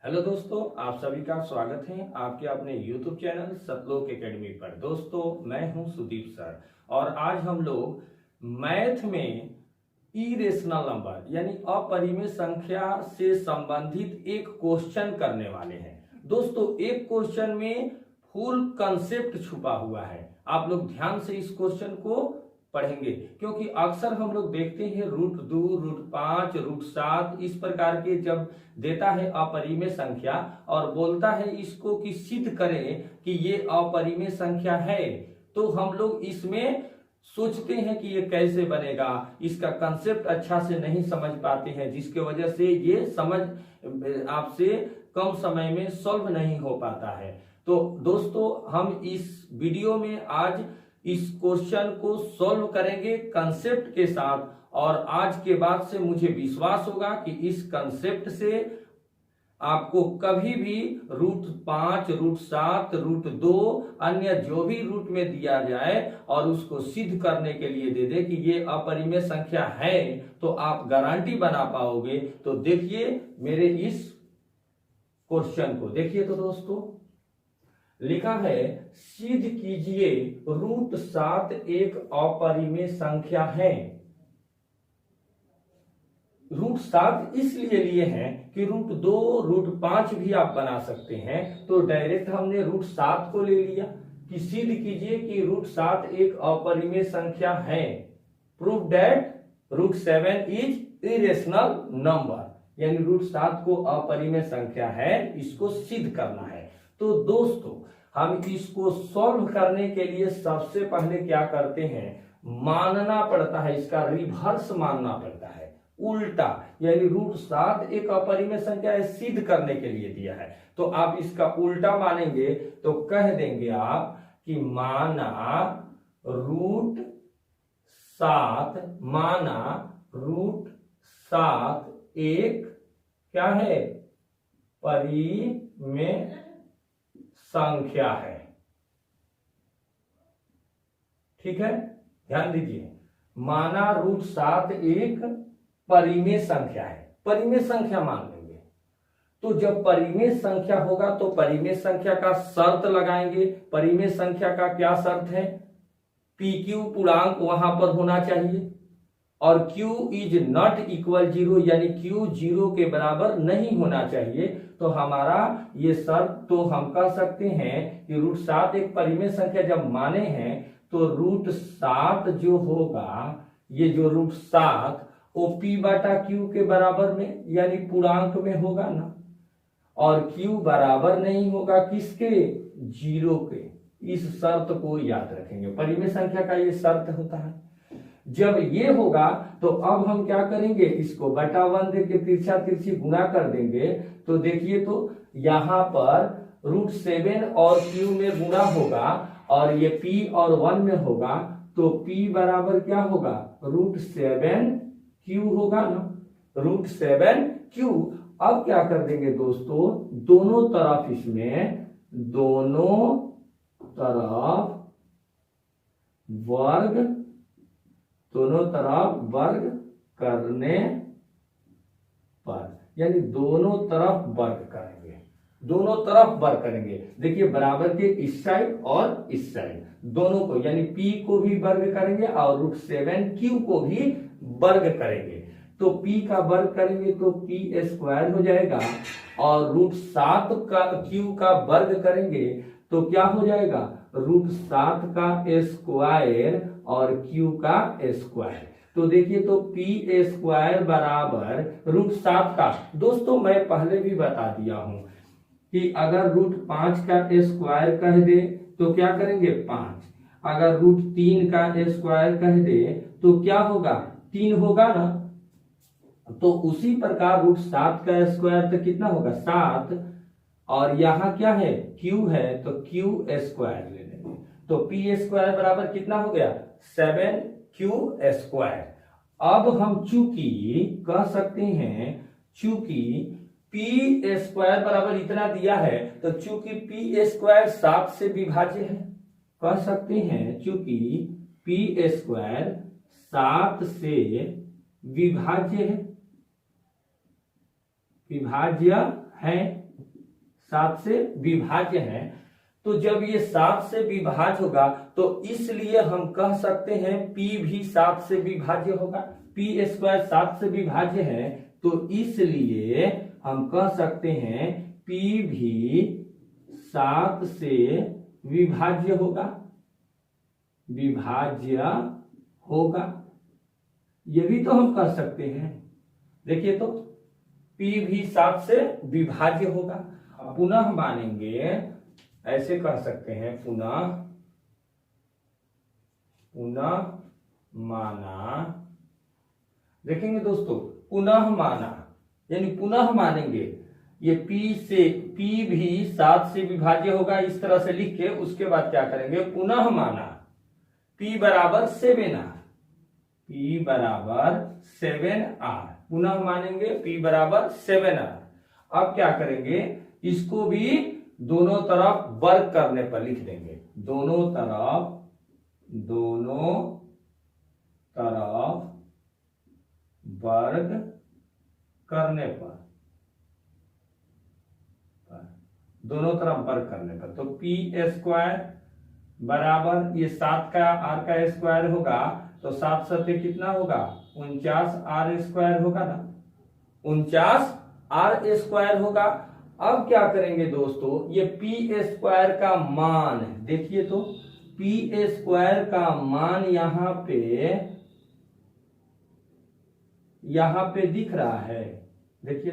Hello दोस्तों, आप सभी का स्वागत है आपके अपने YouTube चैनल सतलोक एकेडमी पर। दोस्तों, मैं हूं सुदीप सर और आज हम लोग मैथ में इरेशनल नंबर यानी अपरिमेय संख्या से संबंधित एक क्वेश्चन करने वाले हैं। दोस्तों, एक क्वेश्चन में फुल कंसेप्ट छुपा हुआ है। आप लोग ध्यान से इस क्वेश्चन को पढ़ेंगे क्योंकि अक्सर हम लोग देखते हैं √2, √5, √7 इस प्रकार के जब देता है अपरिमेय संख्या और बोलता है इसको कि सिद्ध करें कि ये अपरिमेय संख्या है, तो हम लोग इसमें सोचते हैं कि ये कैसे बनेगा, इसका कंसेप्ट अच्छा से नहीं समझ पाते हैं, जिसके वजह से ये समझ आपसे कम समय में सॉल्व नहीं हो पाता है। तो दोस्तों, हम इस वीडियो में आज इस क्वेश्चन को सॉल्व करेंगे कंसेप्ट के साथ और आज के बाद से मुझे विश्वास होगा कि इस कंसेप्ट से आपको कभी भी √5, √7, √2 अन्य जो भी रूट में दिया जाए और उसको सिद्ध करने के लिए दे दे कि ये अपरिमेय संख्या है, तो आप गारंटी बना पाओगे। तो देखिए मेरे इस क्वेश्चन को, देखिए तो दोस्तों लिखा है सिद्ध कीजिए √7 एक अपरिमेय संख्या है। √7 इसलिए लिए हैं कि √2, √5 भी आप बना सकते हैं, तो डायरेक्ट हमने √7 को ले लिया कि सिद्ध कीजिए कि √7 एक अपरिमेय संख्या है। Prove that √7 is irrational number, यानी √7 को अपरिमेय संख्या है, इसको सिद्ध करना है। तो दोस्तों, हम इसको सॉल्व करने के लिए सबसे पहले क्या करते हैं, मानना पड़ता है, इसका रिवर्स मानना पड़ता है, उल्टा, यानी √7 एक अपरिमेय संख्या है, सिद्ध करने के लिए दिया है, तो आप इसका उल्टा मानेंगे तो कह देंगे आप कि माना √7 एक क्या है, परिमेय संख्या है। ठीक है, ध्यान दीजिए, माना √7 एक परिमेय संख्या है, परिमेय संख्या मान लेंगे। तो जब परिमेय संख्या होगा तो परिमेय संख्या का शर्त लगाएंगे। परिमेय संख्या का क्या शर्त है, PQ पूर्णांक वहां पर होना चाहिए और Q इज नॉट इक्वल 0, यानी Q 0 के बराबर नहीं होना चाहिए। तो हमारा ये शर्त, तो हम कह सकते हैं कि √7 एक परिमेय संख्या जब माने हैं तो √7 जो होगा, ये जो √7 वो P/Q के बराबर में यानी पूर्णांक में होगा ना, और Q बराबर नहीं होगा किसके, 0 के। इस शर्त को याद रखेंगे, परिमेय संख्या का ये शर्त होता है। जब ये होगा तो अब हम क्या करेंगे, इसको बटा 1 देके तिरछा तिरछी गुणा कर देंगे। तो देखिए, तो यहां पर √7 और Q में गुणा होगा और ये P और 1 में होगा, तो P बराबर क्या होगा, √7Q होगा ना, √7Q। अब क्या कर देंगे दोस्तों, दोनों तरफ इसमें, दोनों तरफ वर्ग करने पर, यानी दोनों तरफ वर्ग करेंगे, दोनों तरफ वर्ग करेंगे। देखिए, बराबर के इस साइड और इस साइड दोनों को, यानी P को भी वर्ग करेंगे और √7Q को भी वर्ग करेंगे। तो P का वर्ग करेंगे तो P² हो जाएगा और √7 का Q का वर्ग करेंगे तो क्या हो जाएगा, √7 का स्क्वायर और Q का स्क्वायर। तो देखिए, तो P² बराबर √7 का, दोस्तों मैं पहले भी बता दिया हूं कि अगर √5 का स्क्वायर कह दे तो क्या करेंगे, 5। अगर √3 का स्क्वायर कह दे तो क्या होगा, 3 होगा ना। तो उसी प्रकार √7 का स्क्वायर तो कितना होगा, 7, और यहां क्या है, Q है, तो Q² ले लेंगे। तो P² बराबर कितना हो गया, 7Q²। अब हम चूंकि कह सकते हैं, चूंकि P² बराबर इतना दिया है, तो चूंकि P² 7 से विभाज्य है, कह सकते हैं चूंकि P² 7 से विभाज्य है, 7 से विभाज्य है। तो जब ये 7 से विभाज्य होगा तो इसलिए हम कह सकते हैं P भी 7 से विभाज्य होगा। P स्क्वायर 7 से विभाज्य है तो इसलिए हम कह सकते हैं P भी 7 से विभाज्य होगा, विभाज्य होगा। ये भी तो हम कह सकते हैं। देखिए तो P भी 7 से विभाज्य होगा। पुनः मानेंगे, ऐसे कह सकते हैं, पुनः माना। देखेंगे दोस्तों, पुनः माना यानी पुनः मानेंगे ये P भी 7 से विभाज्य होगा, इस तरह से लिख के उसके बाद क्या करेंगे, पुनः माना P बराबर 7R, P बराबर 7R, पुनः मानेंगे P बराबर 7R। अब क्या करेंगे, इसको भी दोनों तरफ वर्ग करने पर लिख देंगे, दोनों तरफ वर्ग करने पर, दोनों तरफ वर्ग करने पर। तो P स्क्वायर बराबर ये 7 का R का स्क्वायर होगा तो 7 सत्ते कितना होगा, 49R स्क्वायर होगा ना, 49R स्क्वायर होगा। अब क्या करेंगे दोस्तों, ये P स्क्वायर का मान देखिए तो P स्क्वायर का मान यहां पे दिख रहा है, देखिए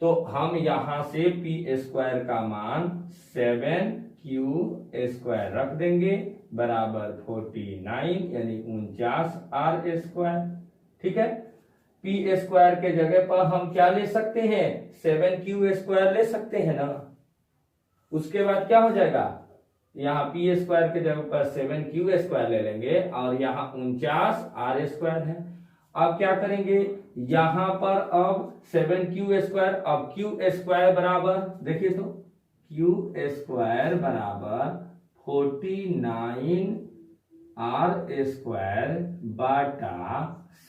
तो हम यहां से P स्क्वायर का मान 7Q स्क्वायर रख देंगे बराबर 49 यानी 49R स्क्वायर। ठीक है, P स्क्वायर के जगह पर हम क्या ले सकते हैं, 7Q स्क्वायर ले सकते हैं ना। उसके बाद क्या हो जाएगा, यहाँ P स्क्वायर के जगह पर 7Q स्क्वायर ले लेंगे और यहाँ 49R स्क्वायर है। अब क्या करेंगे, यहां पर अब 7Q स्क्वायर, अब Q स्क्वायर बराबर, देखिए तो Q स्क्वायर बराबर 49R स्क्वायर बाटा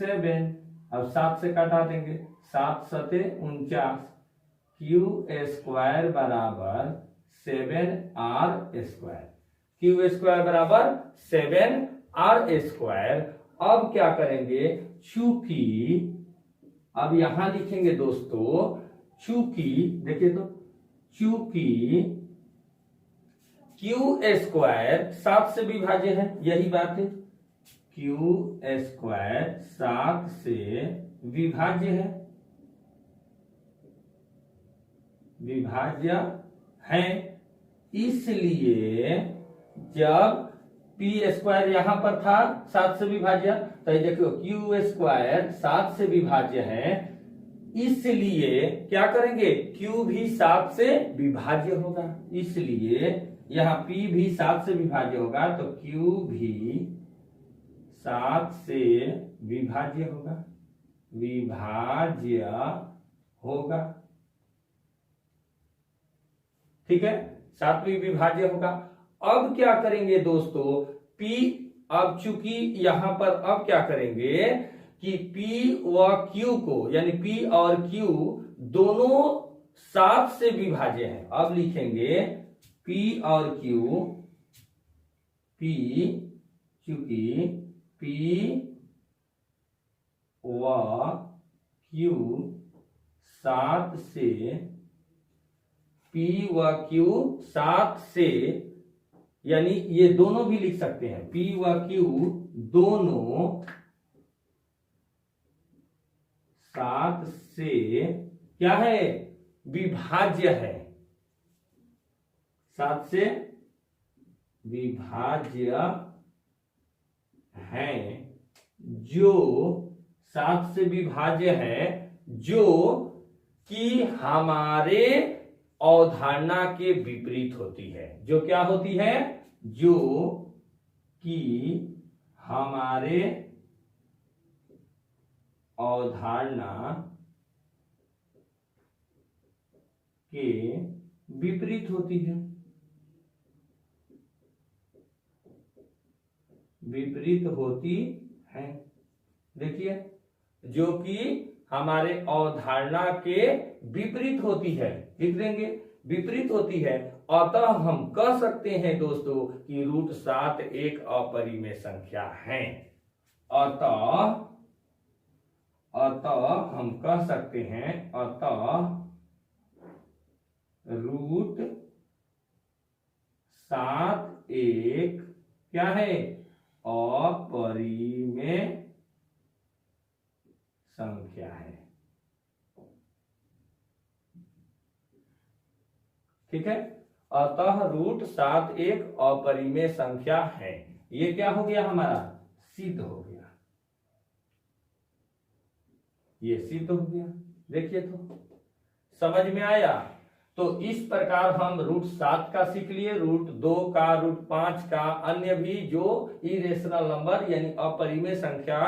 7। अब 7 से काटा देंगे, 7 सते 49, Q स्क्वायर बराबर 7R स्क्वायर, Q स्क्वायर बराबर 7R स्क्वायर। अब क्या करेंगे, चूंकि अब यहां लिखेंगे दोस्तों, चूंकि देखिए तो चूंकि Q स्क्वायर 7 से विभाज्य है, यही बात है, Q स्क्वायर 7 से विभाज्य है, विभाज्य है। इसलिए जब P स्क्वायर यहां पर था 7 से विभाज्य, तो देखो Q स्क्वायर 7 से विभाज्य है, इसलिए क्या करेंगे, Q भी 7 से विभाज्य होगा, इसलिए यहाँ P भी 7 से विभाज्य होगा तो Q भी 7 से विभाज्य होगा, विभाज्य होगा। ठीक है, 7 भी विभाज्य होगा। अब क्या करेंगे दोस्तों, P, अब चूंकि यहां पर अब क्या करेंगे कि P व Q को, यानी P और Q दोनों 7 से विभाज्य हैं। अब लिखेंगे P और Q, P चूंकि P व Q 7 से, P व Q 7 से, यानी ये दोनों भी लिख सकते हैं, P व Q दोनों 7 से क्या है, विभाज्य है, 7 से विभाज्य है, जो 7 से विभाज्य है, जो कि हमारे अवधारणा के विपरीत होती है। जो क्या होती है, जो कि हमारे अवधारणा के विपरीत होती है, विपरीत होती है। देखिए, जो कि हमारे अवधारणा के विपरीत होती है, लिख देंगे विपरीत होती है। अतः हम कह सकते हैं दोस्तों कि रूट 7 एक अपरिमेय संख्या है। अतः हम कह सकते हैं, अतः रूट 7 एक क्या है, अपरिमेय संख्या है। ठीक है, अतः रूट 7 एक अपरिमेय संख्या है। ये क्या हो गया हमारा, सिद्ध हो गया, ये सिद्ध हो गया। देखिए तो समझ में आया। तो इस प्रकार हम रूट 7 का सीख लिए, रूट 2 का, रूट 5 का, अन्य भी जो इरेशनल नंबर यानी अपरिमेय संख्या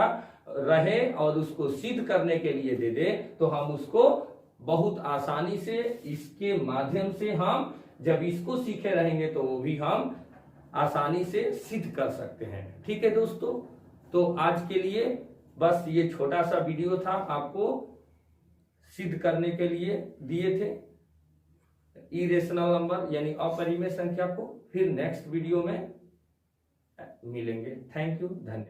रहे और उसको सिद्ध करने के लिए दे दे, तो हम उसको बहुत आसानी से इसके माध्यम से हम जब इसको सीखे रहेंगे तो वो भी हम आसानी से सिद्ध कर सकते हैं। ठीक है दोस्तों, तो आज के लिए बस ये छोटा सा वीडियो था, आपको सिद्ध करने के लिए दिए थे इरेशनल नंबर यानी अपरिमेय संख्या को। फिर नेक्स्ट वीडियो में मिलेंगे। थैंक यू, धन्यवाद।